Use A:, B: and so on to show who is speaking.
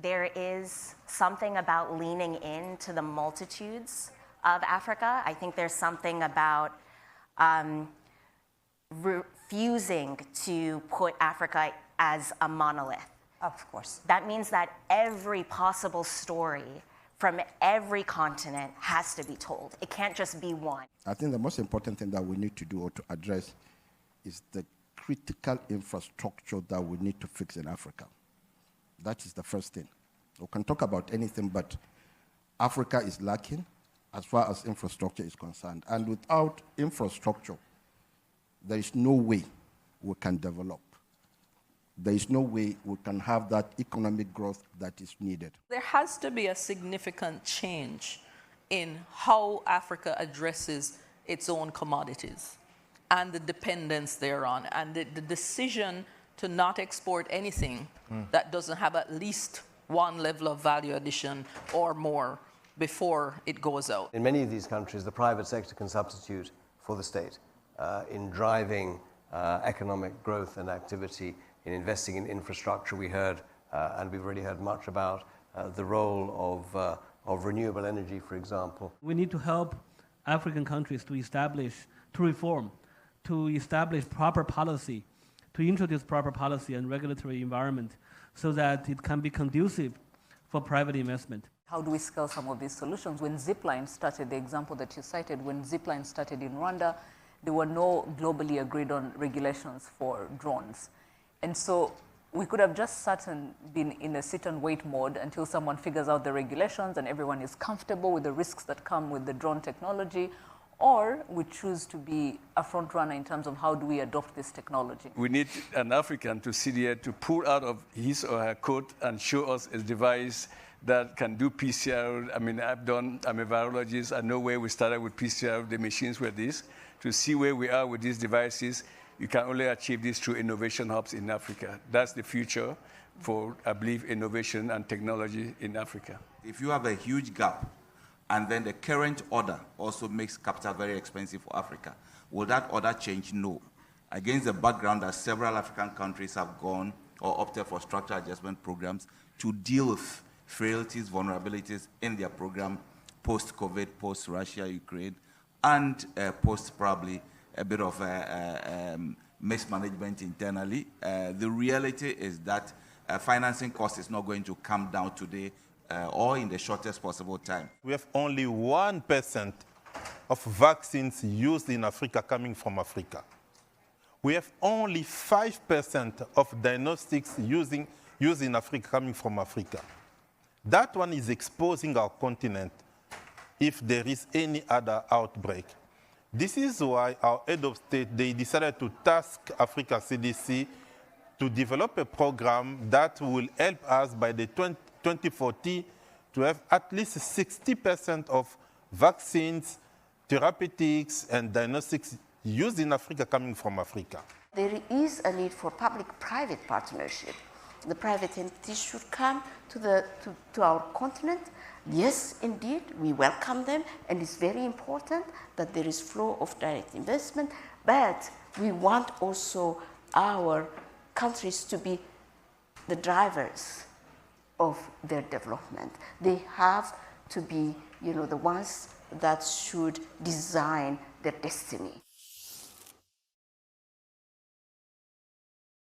A: There is something about leaning into the multitudes of Africa. I think there's something about refusing to put Africa as a monolith.
B: Of course.
A: That means that every possible story from every continent has to be told. It can't just be one.
C: I think the most important thing that we need to do or to address is the critical infrastructure that we need to fix in Africa. That is the first thing. We can talk about anything, but Africa is lacking as far as infrastructure is concerned. And without infrastructure, there is no way we can develop. There is no way we can have that economic growth that is needed.
D: There has to be a significant change in how Africa addresses its own commodities and the dependence thereon, and the decision to not export anything that doesn't have at least one level of value addition or more before it goes out.
E: In many of these countries, the private sector can substitute for the state in driving economic growth and activity, in investing in infrastructure. We heard, and we've already heard much about, the role of renewable energy, for example.
F: We need to help African countries to reform, to establish proper policy, to introduce proper policy and regulatory environment so that it can be conducive for private investment.
B: How do we scale some of these solutions? When Zipline started, the example that you cited, when Zipline started in Rwanda, there were no globally agreed on regulations for drones. And so we could have just sat and been in a sit and wait mode until someone figures out the regulations and everyone is comfortable with the risks that come with the drone technology, or we choose to be a front runner in terms of how do we adopt this technology.
G: We need an African to sit here to pull out of his or her coat and show us a device that can do PCR. I mean, I'm a virologist. I know where we started with PCR, the machines were this. To see where we are with these devices, you can only achieve this through innovation hubs in Africa. That's the future for, I believe, innovation and technology in Africa.
H: If you have a huge gap, and then the current order also makes capital very expensive for Africa, will that order change? No. Against the background that several African countries have gone or opted for structural adjustment programs to deal with frailties, vulnerabilities in their program post-COVID, post-Russia, Ukraine, and post probably a bit of mismanagement internally. The reality is that financing cost is not going to come down today or in the shortest possible time.
I: We have only 1% of vaccines used in Africa coming from Africa. We have only 5% of diagnostics used in Africa coming from Africa. That one is exposing our continent if there is any other outbreak. This is why our head of state, they decided to task Africa CDC to develop a program that will help us by the 2040 to have at least 60% of vaccines, therapeutics, and diagnostics used in Africa coming from Africa.
J: There is a need for public-private partnership. The private entities should come to our continent. Yes, indeed, we welcome them, and it's very important that there is flow of direct investment, but we want also our countries to be the drivers of their development. They have to be, the ones that should design their destiny.